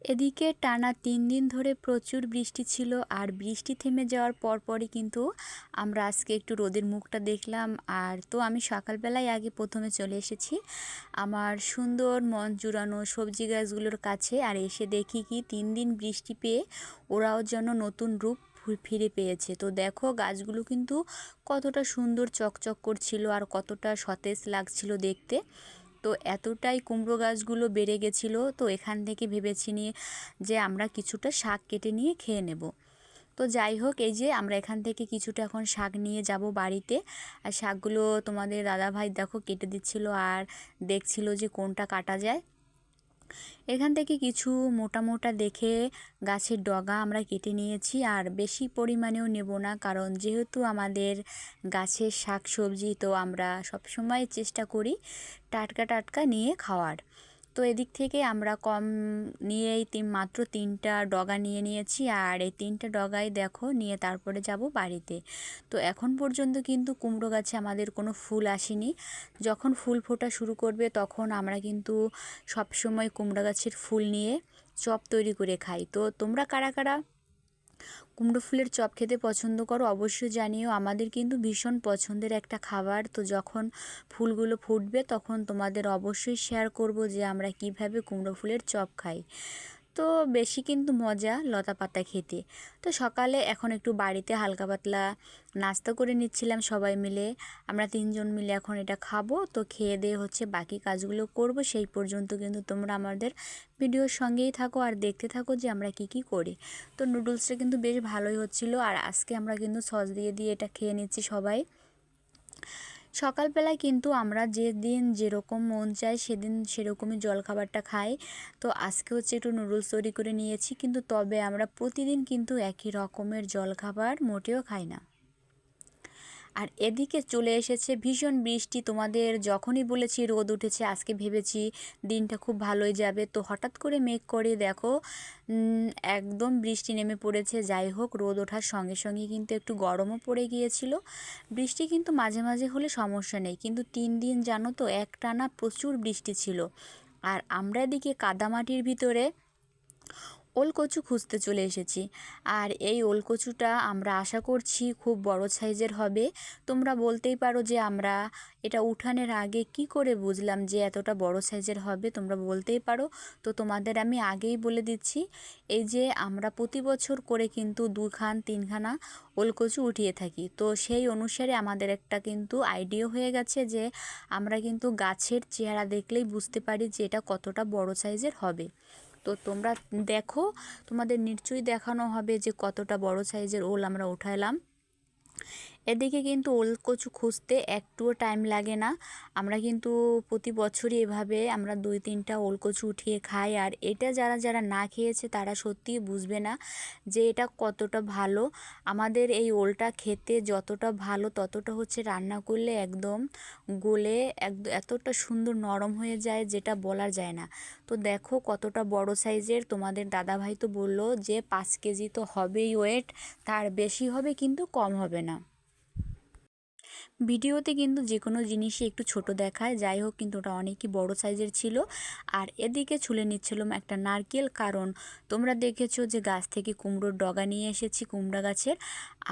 এদিকে টানা ৩ দিন ধরে প্রচুর বৃষ্টি ছিল, আর বৃষ্টি থেমে যাওয়ার পরপরই কিন্তু আমরা আজকে একটু রোদের মুখটা দেখলাম। আর তো আমি সকালবেলায় আগে প্রথমে চলে এসেছি আমার সুন্দর মন জুড়ানো সবজি গাছগুলোর কাছে, আর এসে দেখি কি ৩ দিন বৃষ্টি পেয়ে ওরাও যেন নতুন রূপ ফিরে পেয়েছে। তো দেখো গাছগুলো কিন্তু কতটা সুন্দর চকচক করছিল আর কতটা সতেজ লাগছিল দেখতে। তো এতটাই কুমড়ো গাছগুলো বেড়ে গেছিলো, তো এখান থেকে ভেবেছি নিয়ে যে আমরা কিছুটা শাক কেটে নিয়ে খেয়ে নেব। তো যাই হোক, এই যে আমরা এখান থেকে কিছুটা এখন শাক নিয়ে যাব বাড়িতে। আর শাকগুলো তোমাদের দাদাভাই দেখো কেটে দিচ্ছিল আর দেখছিল যে কোনটা কাটা যায়। এখান থেকে কিছু মোটা মোটা দেখে গাছের ডগা আমরা কেটে নিয়েছি, আর বেশি পরিমাণেও নেব না, কারণ যেহেতু আমাদের গাছের শাক সবজি, তো আমরা সবসময় চেষ্টা করি টাটকা টাটকা নিয়ে খাওয়ার। তো এদিক থেকে আমরা কম নিয়েই মাত্র 3টা ডগা নিয়ে নিয়েছি, আর এই 3টা ডগাই দেখো নিয়ে তারপরে যাব বাড়িতে। তো এখন পর্যন্ত কিন্তু কুমড়ো গাছে আমাদের কোনো ফুল আসেনি। যখন ফুল ফোটা শুরু করবে তখন আমরা কিন্তু সবসময় কুমড়ো গাছের ফুল নিয়ে চপ তৈরি করে খাই। তো তোমরা কারা কারা কুমড়ো ফুলের চপ খেতে পছন্দ করো অবশ্যই জানিও, আমাদের কিন্তু ভীষণ পছন্দের একটা খাবার। তো যখন ফুলগুলো ফুটবে তখন তোমাদের অবশ্যই শেয়ার করব যে আমরা কিভাবে কুমড়ো ফুলের চপ খাই। তো বেশি কিন্তু মজা লতা পাতা খেতে। তো সকালে এখন একটু বাড়িতে হালকা পাতলা নাস্তা করে নিচ্ছিলাম সবাই মিলে, আমরা 3জন মিলে এখন এটা খাবো। তো খেয়ে দিয়ে হচ্ছে বাকি কাজগুলো করব, সেই পর্যন্ত কিন্তু তোমরা আমাদের ভিডিওর সঙ্গেই থাকো আর দেখতে থাকো যে আমরা কি কি করি। তো নুডলসটা কিন্তু বেশ ভালোই হচ্ছিল, আর আজকে আমরা কিন্তু সস দিয়ে দিয়ে এটা খেয়ে নিচ্ছি সবাই। সকালবেলায় কিন্তু আমরা যেদিন যেরকম মন চায় সেদিন সেরকমই জলখাবারটা খাই। তো আজকে হচ্ছে একটু নুডলস তৈরি করে নিয়েছি, কিন্তু তবে আমরা প্রতিদিন কিন্তু একই রকমের জলখাবার মোটেও খাই না। আর এদিকে চলে এসেছে ভীষণ বৃষ্টি। তোমাদের যখনই বলেছি রোদ উঠেছে, আজকে ভেবেছি দিনটা খুব ভালোই যাবে, তো হঠাৎ করে মেঘ করে দেখো একদম বৃষ্টি নেমে পড়েছে। যাই হোক, রোদ ওঠার সঙ্গে সঙ্গে কিন্তু একটু গরমও পড়ে গিয়েছিল। বৃষ্টি কিন্তু মাঝে মাঝে হলে সমস্যা নেই, কিন্তু 3 দিন জানো তো একটানা প্রচুর বৃষ্টি ছিল। আর আমরা এদিকে কাদামাটির ভিতরে ওলকচু খুঁজতে চলে এসেছি। আর এই ওলকচুটা আমরা আশা করছি খুব বড় সাইজের হবে। তোমরা বলতেই পারো যে আমরা এটা উঠানের আগে কি করে বুঝলাম যে এতটা বড় সাইজের হবে, তোমরা বলতেই পারো। তো তোমাদের আমি আগেই বলে দিচ্ছি, এই যে আমরা প্রতি বছর করে কিন্তু 2-3খানা ওলকচু উঠিয়ে থাকি। তো সেই অনুসারে আমাদের একটা কিন্তু আইডিয়া হয়ে গেছে যে আমরা কিন্তু গাছের চেহারা দেখলেই বুঝতে পারি যে এটা কতটা বড় সাইজের হবে। তো তোমরা দেখো, তোমাদের নিশ্চয়ই দেখানো হবে যে কতটা বড় সাইজের ওল আমরা উঠাইলাম। এদিকে কিন্তু ওলকচু খুঁজতে একটুও টাইম লাগে না। আমরা কিন্তু প্রতি বছরই এভাবে আমরা 2-3টা ওলকচু উঠিয়ে খাই, আর এটা যারা যারা না খেয়েছে তারা সত্যিই বুঝবে না যে এটা কতটা ভালো। আমাদের এই ওলটা খেতে যতটা ভালো ততটা হচ্ছে রান্না করলে একদম গলে এতটা সুন্দর নরম হয়ে যায় যেটা বলার যায় না। তো দেখো কতটা বড় সাইজের, তোমাদের দাদাভাই তো বললো যে 5 কেজি তো হবেই ওয়েট, তার বেশি হবে কিন্তু কম হবে না। ভিডিওতে কিন্তু যে কোনো জিনিসই একটু ছোট দেখায়, যাই হোক কিন্তু ওটা অনেকই বড় সাইজের ছিল। আর এদিকে ছুলে নিচ্ছিলাম একটা নারকেল, কারণ তোমরা দেখেছো যে গাছ থেকে কুমড়োর ডগা নিয়ে এসেছি কুমড়া গাছের,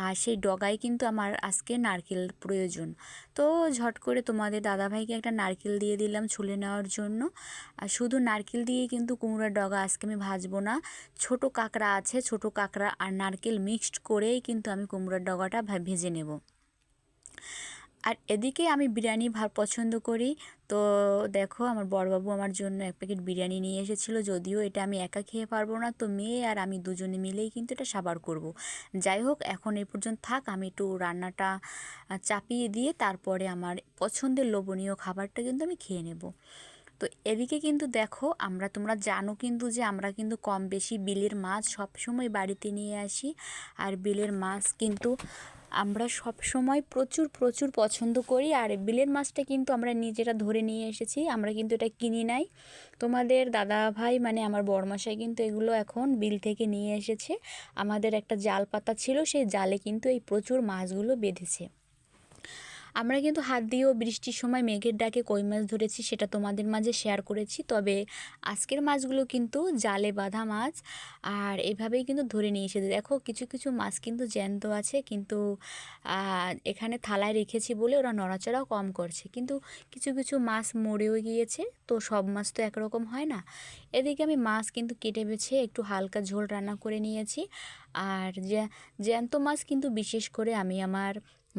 আর সেই ডগায় কিন্তু আমার আজকে নারকেল প্রয়োজন। তো ঝট করে তোমাদের দাদাভাইকে একটা নারকেল দিয়ে দিলাম ছুলে নেওয়ার জন্য। আর শুধু নারকেল দিয়েই কিন্তু কুমড়োর ডগা আজকে আমি ভাজবো না, ছোট কাঁকড়া আছে, ছোট কাঁকড়া আর নারকেল মিক্সড করেই কিন্তু আমি কুমড়োর ডগাটা ভেজে নেব। আর এদিকে আমি বিরিয়ানি পছন্দ করি। তো দেখো আমার বড়বাবু আমার জন্য 1 প্যাকেট বিরিয়ানি নিয়ে এসেছিলো, যদিও এটা আমি একা খেয়ে পারবো না, তো মেয়ে আর আমি দুজনে মিলেই কিন্তু এটা সাবার করব। যাই হোক, এখন এই পর্যন্ত থাক, আমি একটু রান্নাটা চাপিয়ে দিয়ে তারপরে আমার পছন্দের লোভনীয় খাবারটা কিন্তু আমি খেয়ে নেব। তো এদিকে কিন্তু দেখো তোমরা জানো কিন্তু যে আমরা কিন্তু কম বেশি বিলের মাছ সবসময় বাড়িতে নিয়ে আসি। আর বিলের মাছ কিন্তু আমরা সব সময় প্রচুর প্রচুর পছন্দ করি। আর বিলের মাছটা কিন্তু আমরা নিজেরা ধরে নিয়ে এসেছি, আমরা কিন্তু এটা কিনি নাই। তোমাদের দাদা ভাই মানে আমার বড়মশাই কিন্তু এগুলো এখন বিল থেকে নিয়ে এসেছে। আমাদের একটা জাল পাতা ছিল, সেই জালে কিন্তু এই প্রচুর মাছগুলো বেঁধেছে। আমরা কিন্তু হাত দিয়েও বৃষ্টির সময় মেঘের ডাকে কই মাছ ধরেছি, সেটা তোমাদের মাঝে শেয়ার করেছি। তবে আজকের মাছগুলো কিন্তু জালে বাঁধা মাছ, আর এভাবেই কিন্তু ধরে নিয়ে এসেছে। দেখো কিছু কিছু মাছ কিন্তু জ্যান্ত আছে, কিন্তু এখানে থালায় রেখেছি বলে ওরা নড়াচড়াও কম করছে, কিন্তু কিছু কিছু মাছ মরেও গিয়েছে। তো সব মাছ তো একরকম হয় না। এদিকে আমি মাছ কিন্তু কেটে বেছে একটু হালকা ঝোল রান্না করে নিয়েছি। আর জ্যান্ত মাছ কিন্তু বিশেষ করে আমি আমার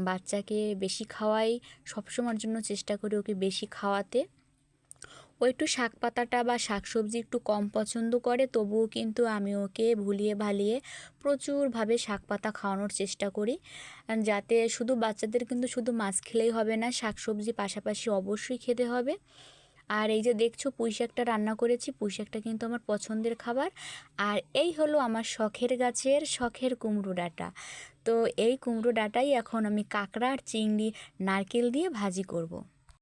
বাচ্চাকে বেশি খাওয়াই, সবসময়ের জন্য চেষ্টা করি ওকে বেশি খাওয়াতে। ও একটু শাক পাতাটা বা শাক সবজি একটু কম পছন্দ করে, তবুও কিন্তু আমি ওকে ভুলিয়ে ভালিয়ে প্রচুরভাবে শাক পাতা খাওয়ানোর চেষ্টা করি, যাতে শুধু বাচ্চাদের কিন্তু শুধু মাছ খেলেই হবে না, শাক সবজি পাশাপাশি অবশ্যই খেতে হবে। আর এই যে দেখছো পুঁই শাকটা রান্না করেছি, পুঁই শাকটা কিন্তু আমার পছন্দের খাবার। আর এই হলো আমার শখের গাছের শখের কুমড়ো ডাঁটা। তো এই কুমড়ো ডাঁটাই এখন আমি কাঁকড়া আর চিংড়ি নারকেল দিয়ে ভাজি করব।